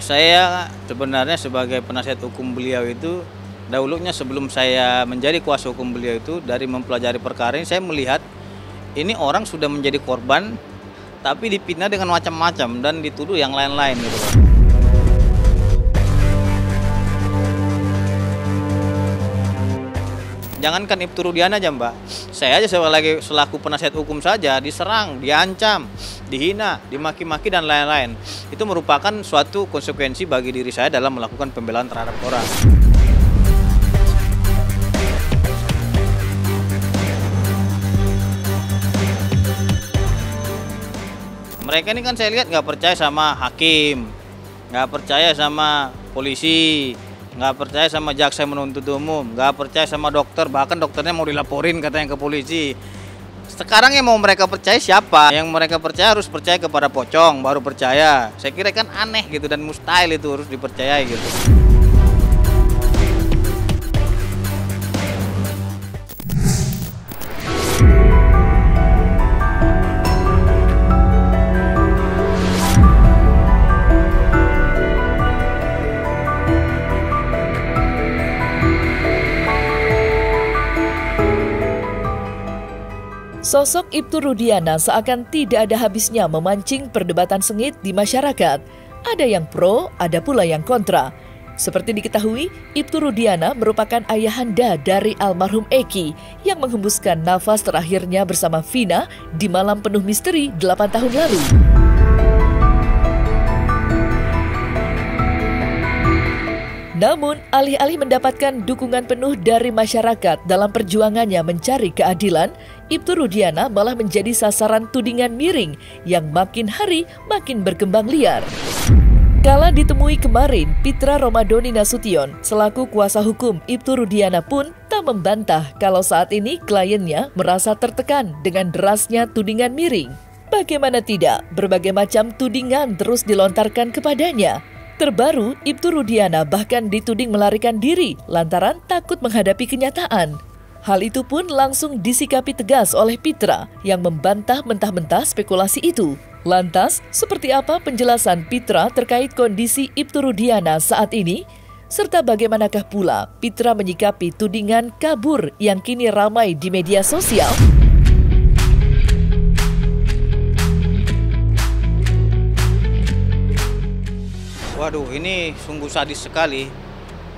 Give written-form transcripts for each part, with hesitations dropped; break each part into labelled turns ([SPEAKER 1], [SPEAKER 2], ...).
[SPEAKER 1] saya sebenarnya sebagai penasihat hukum beliau itu, dahulunya sebelum saya menjadi kuasa hukum beliau itu, dari mempelajari perkara ini saya melihat ini orang sudah menjadi korban tapi dipitnah dengan macam-macam dan dituduh yang lain-lain gitu loh. Jangankan Ibtu Rudiana aja Mbak, saya aja sebagai selaku penasihat hukum saja diserang, diancam, dihina, dimaki-maki dan lain-lain. Itu merupakan suatu konsekuensi bagi diri saya dalam melakukan pembelaan terhadap orang. Mereka ini kan saya lihat nggak percaya sama hakim, nggak percaya sama polisi, nggak percaya sama jaksa penuntut umum, nggak percaya sama dokter, bahkan dokternya mau dilaporin katanya ke polisi. Sekarang yang mau mereka percaya siapa? Yang mereka percaya harus percaya kepada pocong, baru percaya. Saya kira kan aneh gitu dan mustahil itu harus dipercayai gitu.
[SPEAKER 2] Sosok Ibtu Rudiana seakan tidak ada habisnya memancing perdebatan sengit di masyarakat. Ada yang pro, ada pula yang kontra. Seperti diketahui, Ibtu Rudiana merupakan ayahanda dari almarhum Eki yang menghembuskan nafas terakhirnya bersama Vina di malam penuh misteri 8 tahun lalu. Namun, alih-alih mendapatkan dukungan penuh dari masyarakat dalam perjuangannya mencari keadilan, Ibtu Rudiana malah menjadi sasaran tudingan miring yang makin hari makin berkembang liar. Kala ditemui kemarin, Pitra Romadoni Nasution selaku kuasa hukum Ibtu Rudiana pun tak membantah kalau saat ini kliennya merasa tertekan dengan derasnya tudingan miring. Bagaimana tidak, berbagai macam tudingan terus dilontarkan kepadanya. Terbaru, Ibtu Rudiana bahkan dituding melarikan diri lantaran takut menghadapi kenyataan. Hal itu pun langsung disikapi tegas oleh Pitra yang membantah mentah-mentah spekulasi itu. Lantas, seperti apa penjelasan Pitra terkait kondisi Ibtu Rudiana saat ini? Serta bagaimanakah pula Pitra menyikapi tudingan kabur yang kini ramai di media sosial?
[SPEAKER 1] Waduh, ini sungguh sadis sekali.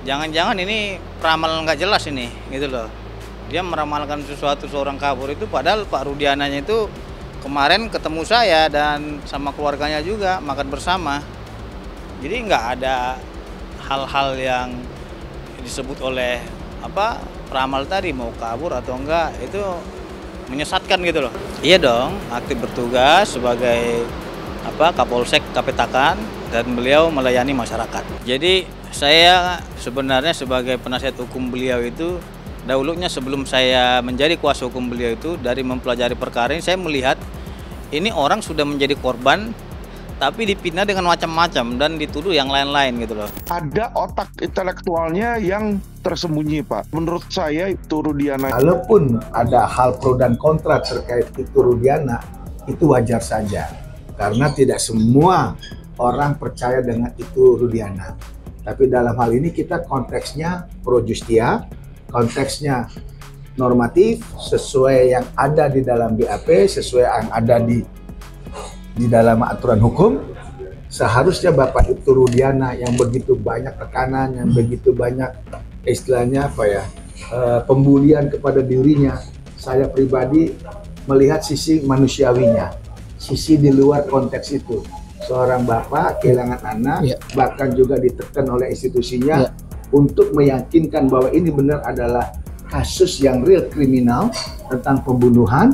[SPEAKER 1] Jangan-jangan ini peramal nggak jelas ini, gitu loh. Dia meramalkan sesuatu seorang kabur itu, padahal Pak Rudiananya itu kemarin ketemu saya dan sama keluarganya juga makan bersama. Jadi nggak ada hal-hal yang disebut oleh peramal tadi mau kabur atau enggak, itu menyesatkan gitu loh. Iya dong, aktif bertugas sebagai Kapolsek Kapetakan dan beliau melayani masyarakat. Jadi saya sebenarnya sebagai penasihat hukum beliau itu, dahulunya sebelum saya menjadi kuasa hukum beliau itu, dari mempelajari perkara ini saya melihat ini orang sudah menjadi korban tapi dipitnah dengan macam-macam dan dituduh yang lain-lain gitu loh.
[SPEAKER 3] Ada otak intelektualnya yang tersembunyi, Pak. Menurut saya Ibtu Rudiana,
[SPEAKER 4] walaupun ada hal pro dan kontra terkait Ibtu Rudiana, itu wajar saja. Karena tidak semua orang percaya dengan Ibtu Rudiana. Tapi dalam hal ini kita konteksnya pro justia, konteksnya normatif, sesuai yang ada di dalam BAP, sesuai yang ada di dalam aturan hukum. Seharusnya Bapak Ibtu Rudiana yang begitu banyak tekanan, yang begitu banyak istilahnya pembulian kepada dirinya, saya pribadi melihat sisi manusiawinya, sisi di luar konteks itu. Seorang bapak kehilangan anak, bahkan juga ditekan oleh institusinya untuk meyakinkan bahwa ini benar adalah kasus yang real kriminal tentang pembunuhan.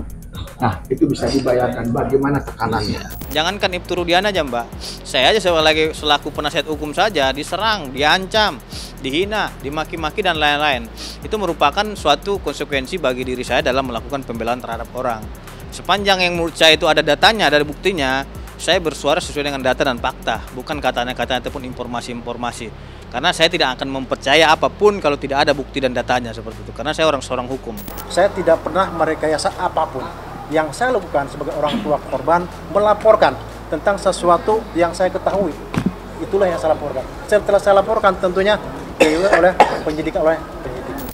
[SPEAKER 4] Nah, itu bisa dibayangkan bagaimana tekanannya.
[SPEAKER 1] Jangankan Ibtu Rudiana aja Mbak, saya aja selaku penasihat hukum saja diserang, diancam, dihina, dimaki-maki dan lain-lain. Itu merupakan suatu konsekuensi bagi diri saya dalam melakukan pembelaan terhadap orang. Sepanjang yang menurut saya itu ada datanya, ada buktinya, saya bersuara sesuai dengan data dan fakta, bukan katanya-katanya ataupun informasi-informasi. Karena saya tidak akan mempercaya apapun kalau tidak ada bukti dan datanya seperti itu. Karena saya seorang hukum.
[SPEAKER 5] Saya tidak pernah merekayasa apapun. Yang saya lakukan sebagai orang tua korban, melaporkan tentang sesuatu yang saya ketahui. itulah yang saya laporkan. Setelah saya laporkan tentunya oleh penyidik.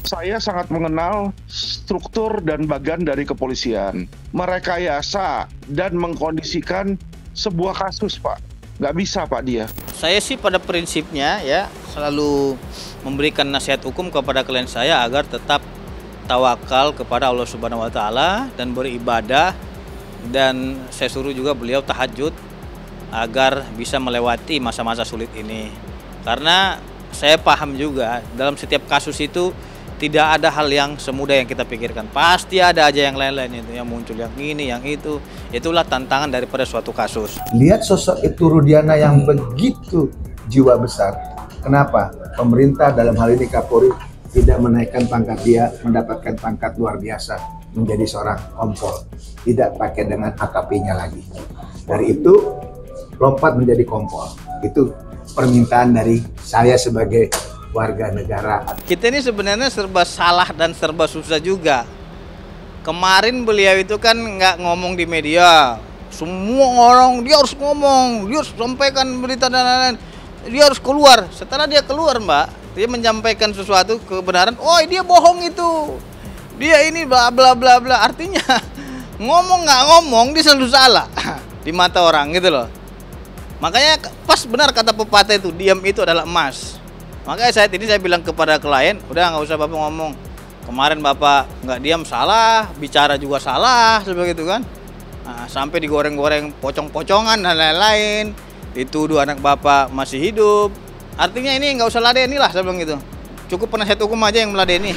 [SPEAKER 3] Saya sangat mengenal struktur dan bagian dari kepolisian. Merekayasa dan mengkondisikan sebuah kasus, Pak. Nggak bisa, Pak, dia.
[SPEAKER 1] Saya sih pada prinsipnya ya selalu memberikan nasihat hukum kepada klien saya agar tetap tawakal kepada Allah Subhanahu wa taala dan beribadah, dan saya suruh juga beliau tahajud agar bisa melewati masa-masa sulit ini. Karena saya paham juga dalam setiap kasus itu tidak ada hal yang semudah yang kita pikirkan. Pasti ada aja yang lain-lain itu yang muncul, yang ini, yang itu. Itulah tantangan daripada suatu kasus.
[SPEAKER 4] Lihat sosok Ibtu Rudiana yang begitu jiwa besar. Kenapa? Pemerintah dalam hal ini Kapolri tidak menaikkan pangkat dia, mendapatkan pangkat luar biasa menjadi seorang kompol. Tidak pakai dengan AKP-nya lagi. Dari itu lompat menjadi kompol. Itu permintaan dari saya sebagai warga negara.
[SPEAKER 1] Kita ini sebenarnya serba salah dan serba susah juga. Kemarin beliau itu kan nggak ngomong di media. Semua orang dia harus ngomong, dia harus sampaikan berita dan lain-lain. Dia harus keluar. Setelah dia keluar, Mbak, dia menyampaikan sesuatu kebenaran. Oh, dia bohong itu. Dia ini bla bla bla bla. Artinya ngomong nggak ngomong dia selalu salah di mata orang gitu loh. Makanya pas benar kata pepatah itu, diam itu adalah emas. Makanya saya bilang kepada klien, udah nggak usah Bapak ngomong. Kemarin Bapak nggak diam salah, bicara juga salah, seperti itu kan. Nah, sampai digoreng-goreng pocong-pocongan dan lain-lain. Dituduh anak Bapak masih hidup. Artinya ini nggak usah ladeni lah, saya bilang gitu. Cukup penasihat hukum aja yang meladeni.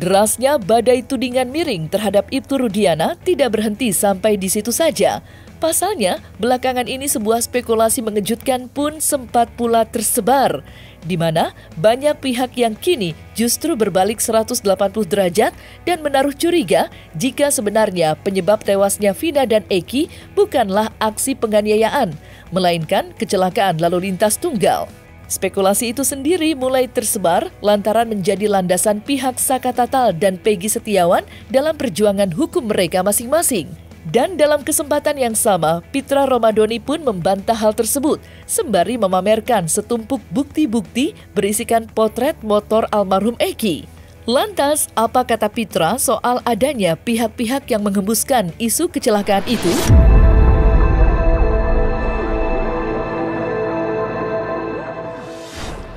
[SPEAKER 2] Derasnya badai tudingan miring terhadap Ibtu Rudiana tidak berhenti sampai di situ saja. Pasalnya, belakangan ini sebuah spekulasi mengejutkan pun sempat pula tersebar, di mana banyak pihak yang kini justru berbalik 180 derajat dan menaruh curiga jika sebenarnya penyebab tewasnya Vina dan Eki bukanlah aksi penganiayaan, melainkan kecelakaan lalu lintas tunggal. Spekulasi itu sendiri mulai tersebar lantaran menjadi landasan pihak Saka Tatal dan Peggy Setiawan dalam perjuangan hukum mereka masing-masing. Dan dalam kesempatan yang sama, Pitra Romadhoni pun membantah hal tersebut, sembari memamerkan setumpuk bukti-bukti berisikan potret motor almarhum Eki. Lantas, apa kata Pitra soal adanya pihak-pihak yang menghembuskan isu kecelakaan itu?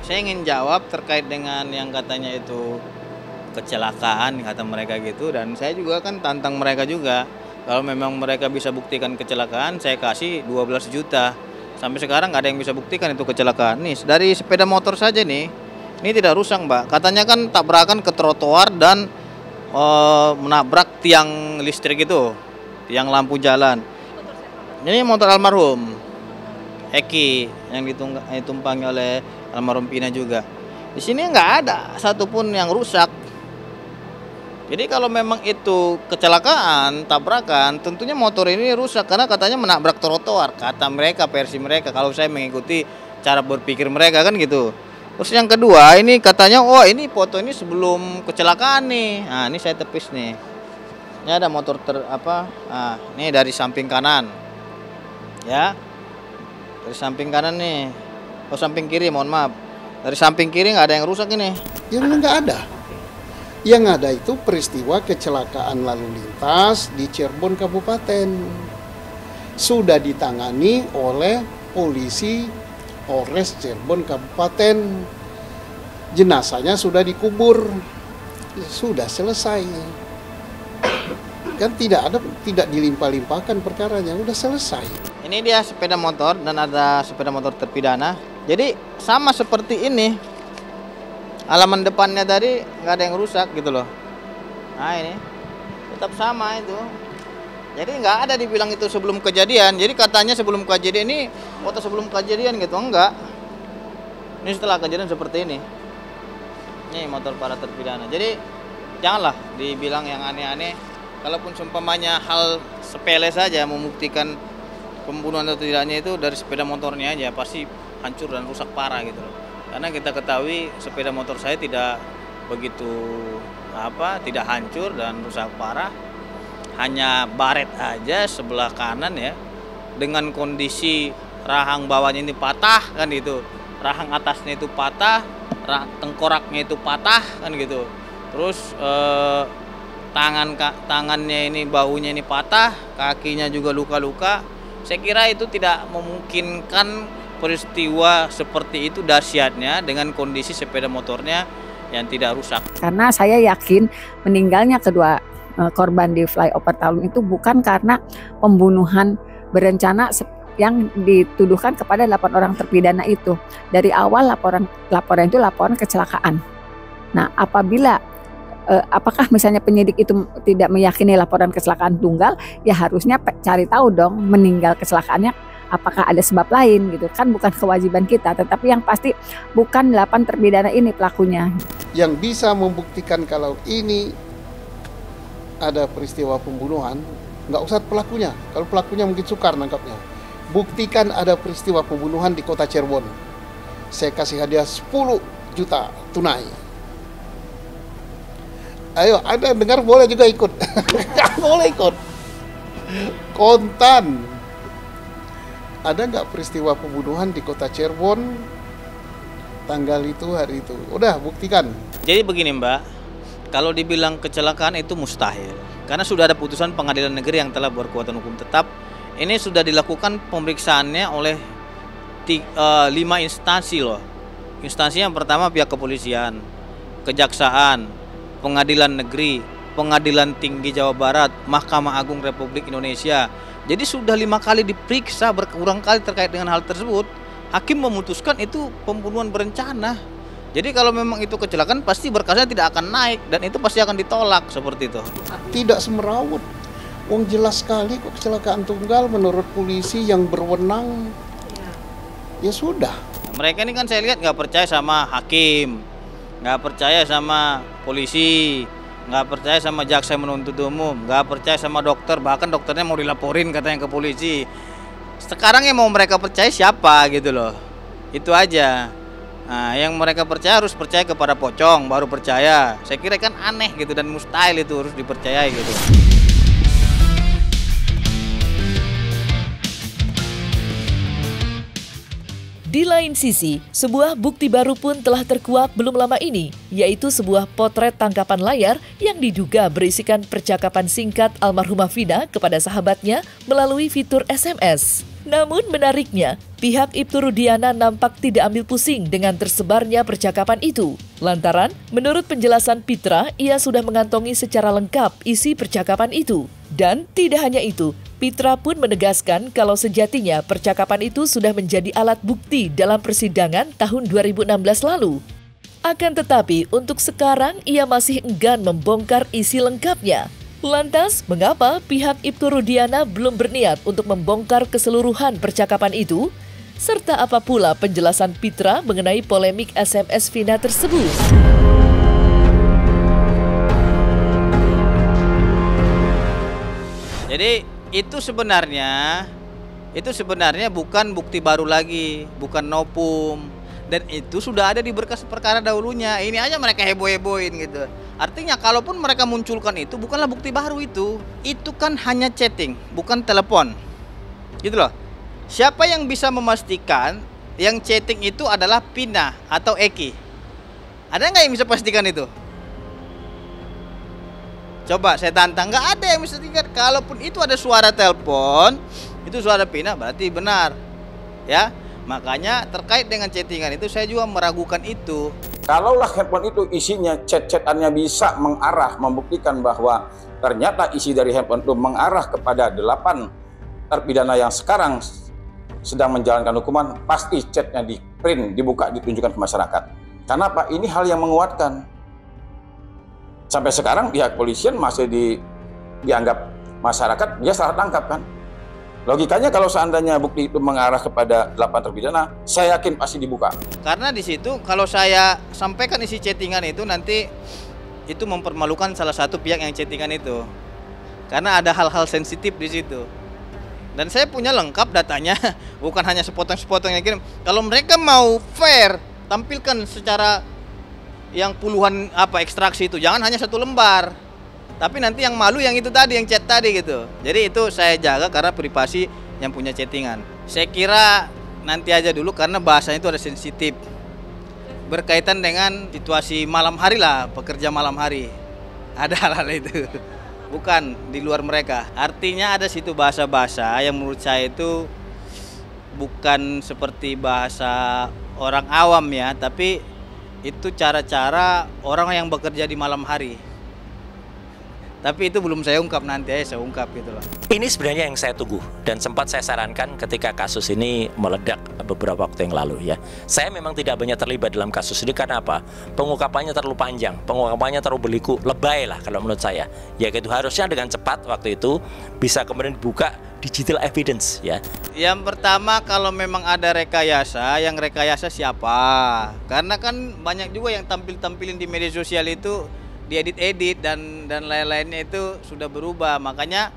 [SPEAKER 1] Saya ingin jawab terkait dengan yang katanya itu kecelakaan, kata mereka gitu. Dan saya juga kan tantang mereka juga. Kalau memang mereka bisa buktikan kecelakaan, saya kasih 12 juta. Sampai sekarang nggak ada yang bisa buktikan itu kecelakaan. Nih, dari sepeda motor saja nih, ini tidak rusak, Mbak. Katanya kan tabrakan ke trotoar dan menabrak tiang listrik itu, tiang lampu jalan. Ini motor almarhum Eki yang ditumpangi oleh almarhum Pina juga. Di sini nggak ada satupun yang rusak. Jadi kalau memang itu kecelakaan, tabrakan, tentunya motor ini rusak karena katanya menabrak trotoar. Kata mereka, versi mereka. Kalau saya mengikuti cara berpikir mereka kan gitu. Terus yang kedua, ini katanya, oh ini foto ini sebelum kecelakaan nih. Nah ini saya tepis nih. Ini ada motor Nah ini dari samping kanan, ya. Dari samping kanan nih. Oh samping kiri, mohon maaf. Dari samping kiri nggak ada yang rusak ini.
[SPEAKER 6] Ya memang nggak ada. Yang ada itu peristiwa kecelakaan lalu lintas di Cirebon Kabupaten. Sudah ditangani oleh polisi Polres Cirebon Kabupaten. Jenazahnya sudah dikubur. Sudah selesai. Kan tidak dilimpah-limpahkan perkaranya, udah selesai.
[SPEAKER 1] Ini dia sepeda motor dan ada sepeda motor terpidana. Jadi sama seperti ini. Halaman depannya tadi nggak ada yang rusak gitu loh. Nah ini tetap sama itu. Jadi nggak ada dibilang itu sebelum kejadian. Jadi katanya sebelum kejadian ini foto sebelum kejadian gitu, enggak. Ini setelah kejadian seperti ini. Ini motor para terpidana. Jadi janganlah dibilang yang aneh-aneh. Kalaupun seumpamanya hal sepele saja membuktikan pembunuhan atau tidaknya itu dari sepeda motornya aja pasti hancur dan rusak parah gitu loh. Karena kita ketahui sepeda motor saya tidak begitu tidak hancur dan rusak parah. Hanya baret aja sebelah kanan ya. Dengan kondisi rahang bawahnya ini patah kan gitu. Rahang atasnya itu patah, tengkoraknya itu patah kan gitu. Terus tangannya ini, bahunya ini patah, kakinya juga luka-luka. Saya kira itu tidak memungkinkan peristiwa seperti itu dahsyatnya dengan kondisi sepeda motornya yang tidak rusak.
[SPEAKER 7] Karena saya yakin meninggalnya kedua korban di flyover Talun itu bukan karena pembunuhan berencana yang dituduhkan kepada 8 orang terpidana itu. Dari awal laporan itu laporan kecelakaan. Nah, apakah misalnya penyidik itu tidak meyakini laporan kecelakaan tunggal, ya harusnya cari tahu dong meninggal kecelakaannya apakah ada sebab lain gitu. Kan bukan kewajiban kita, tetapi yang pasti bukan 8 terpidana ini pelakunya.
[SPEAKER 6] Yang bisa membuktikan kalau ini ada peristiwa pembunuhan, nggak usah pelakunya. Kalau pelakunya mungkin sukar nangkapnya. Buktikan ada peristiwa pembunuhan di kota Cirebon. Saya kasih hadiah 10 juta tunai. Ayo, Anda dengar boleh juga ikut. Boleh ikut. Kontan. Ada nggak peristiwa pembunuhan di kota Cirebon tanggal itu, hari itu? Udah, buktikan.
[SPEAKER 1] Jadi begini Mbak, kalau dibilang kecelakaan itu mustahil. Karena sudah ada putusan pengadilan negeri yang telah berkekuatan hukum tetap. Ini sudah dilakukan pemeriksaannya oleh 5 instansi loh. Instansi yang pertama pihak kepolisian, kejaksaan, pengadilan negeri, pengadilan tinggi Jawa Barat, Mahkamah Agung Republik Indonesia. Jadi sudah 5 kali diperiksa berulang kali terkait dengan hal tersebut. Hakim memutuskan itu pembunuhan berencana. Jadi kalau memang itu kecelakaan pasti berkasnya tidak akan naik dan itu pasti akan ditolak seperti itu.
[SPEAKER 6] Tidak semerawut. Wong jelas sekali kok kecelakaan tunggal menurut polisi yang berwenang. Ya sudah.
[SPEAKER 1] Mereka ini kan saya lihat nggak percaya sama hakim, nggak percaya sama polisi, nggak percaya sama jaksa penuntut umum, nggak percaya sama dokter, bahkan dokternya mau dilaporin katanya ke polisi. Sekarang yang mau mereka percaya siapa gitu loh, itu aja. Nah, yang mereka percaya harus percaya kepada pocong baru percaya. Saya kira kan aneh gitu dan mustahil itu harus dipercayai gitu.
[SPEAKER 2] Di lain sisi, sebuah bukti baru pun telah terkuak belum lama ini, yaitu sebuah potret tangkapan layar yang diduga berisikan percakapan singkat almarhumah Vina kepada sahabatnya melalui fitur SMS. Namun menariknya, pihak Ibtu Rudiana nampak tidak ambil pusing dengan tersebarnya percakapan itu. Lantaran, menurut penjelasan Pitra, ia sudah mengantongi secara lengkap isi percakapan itu. Dan tidak hanya itu, Pitra pun menegaskan kalau sejatinya percakapan itu sudah menjadi alat bukti dalam persidangan tahun 2016 lalu. Akan tetapi, untuk sekarang ia masih enggan membongkar isi lengkapnya. Lantas, mengapa pihak Ibtu Rudiana belum berniat untuk membongkar keseluruhan percakapan itu? Serta apa pula penjelasan Pitra mengenai polemik SMS Vina tersebut?
[SPEAKER 1] Jadi itu sebenarnya bukan bukti baru lagi, bukan novum, dan itu sudah ada di berkas perkara dahulunya. Ini aja mereka heboh-hebohin gitu. Artinya kalaupun mereka munculkan itu bukanlah bukti baru itu kan hanya chatting, bukan telepon, gitu loh. Siapa yang bisa memastikan yang chatting itu adalah Vina atau Eki? Ada nggak yang bisa pastikan itu? Coba saya tantang, nggak ada yang bisa pastikan. Kalaupun itu ada suara telepon, itu suara Vina berarti benar, ya. Makanya terkait dengan chattingan itu saya juga meragukan itu.
[SPEAKER 8] Kalaulah handphone itu isinya chat-chatannya bisa mengarah, membuktikan bahwa ternyata isi dari handphone itu mengarah kepada 8 terpidana yang sekarang sedang menjalankan hukuman, pasti chatnya di print, dibuka, ditunjukkan ke masyarakat. Karena apa? Ini hal yang menguatkan. Sampai sekarang pihak polisian masih dianggap masyarakat dia salah tangkap kan. Logikanya kalau seandainya bukti itu mengarah kepada 8 terpidana, saya yakin pasti dibuka.
[SPEAKER 1] Karena di situ kalau saya sampaikan isi chattingan itu nanti itu mempermalukan salah satu pihak yang chattingan itu. Karena ada hal-hal sensitif di situ. Dan saya punya lengkap datanya, bukan hanya sepotong-sepotong yang kirim. Kalau mereka mau fair, tampilkan secara yang puluhan ekstraksi itu, jangan hanya 1 lembar. Tapi nanti yang malu yang itu tadi, yang chat tadi gitu. Jadi itu saya jaga karena privasi yang punya chattingan. Saya kira nanti aja dulu karena bahasanya itu ada sensitif. Berkaitan dengan situasi malam hari lah, pekerja malam hari. Ada hal-hal itu. Bukan di luar mereka. Artinya ada situ bahasa-bahasa yang menurut saya itu bukan seperti bahasa orang awam ya, tapi itu cara-cara orang yang bekerja di malam hari. Tapi itu belum saya ungkap, nanti aja saya ungkap gitu loh.
[SPEAKER 9] Ini sebenarnya yang saya tunggu dan sempat saya sarankan ketika kasus ini meledak beberapa waktu yang lalu ya. Saya memang tidak banyak terlibat dalam kasus ini karena apa? Pengungkapannya terlalu panjang, pengungkapannya terlalu berliku, lebay lah kalau menurut saya. Ya gitu, harusnya dengan cepat waktu itu bisa kemudian dibuka digital evidence ya.
[SPEAKER 1] Yang pertama, kalau memang ada rekayasa, yang rekayasa siapa? Karena kan banyak juga yang tampil-tampilin di media sosial itu diedit-edit dan lain-lainnya itu sudah berubah. Makanya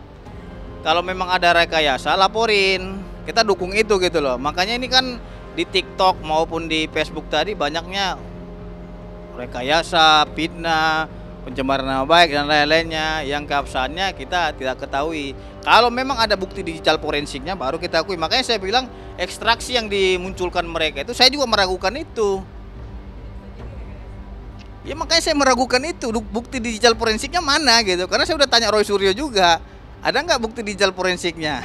[SPEAKER 1] kalau memang ada rekayasa laporin, kita dukung itu gitu loh. Makanya ini kan di TikTok maupun di Facebook tadi banyaknya rekayasa, fitnah, pencemaran nama baik dan lain-lainnya yang keabsahannya kita tidak ketahui. Kalau memang ada bukti digital forensiknya baru kita akui. Makanya saya bilang ekstraksi yang dimunculkan mereka itu saya juga meragukan itu. Ya makanya saya meragukan itu, bukti digital forensiknya mana gitu. Karena saya udah tanya Roy Suryo juga, ada nggak bukti digital forensiknya?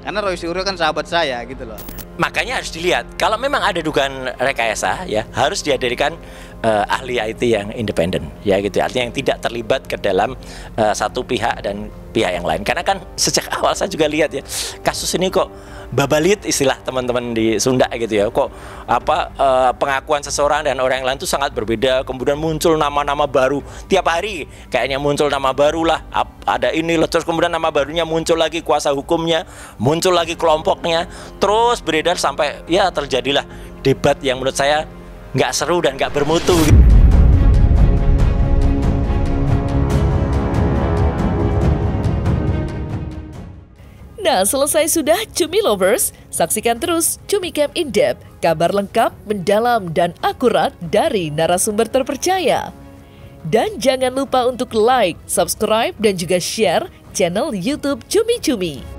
[SPEAKER 1] Karena Roy Suryo kan sahabat saya gitu loh.
[SPEAKER 9] Makanya harus dilihat, kalau memang ada dugaan rekayasa ya harus dihadirkan ahli IT yang independen ya gitu. Artinya yang tidak terlibat ke dalam satu pihak dan pihak yang lain. Karena kan sejak awal saya juga lihat ya, kasus ini kok babalit istilah teman-teman di Sunda gitu ya. Kok pengakuan seseorang dan orang yang lain itu sangat berbeda. Kemudian muncul nama-nama baru tiap hari. Kayaknya muncul nama baru lah. Ada ini loh, terus kemudian nama barunya muncul lagi kuasa hukumnya, muncul lagi kelompoknya, terus beredar sampai ya terjadilah debat yang menurut saya nggak seru dan nggak bermutu.
[SPEAKER 2] Nah, selesai sudah Cumi Lovers. Saksikan terus Cumi Camp In Depth, kabar lengkap, mendalam, dan akurat dari narasumber terpercaya. Dan jangan lupa untuk like, subscribe, dan juga share channel YouTube Cumi Cumi.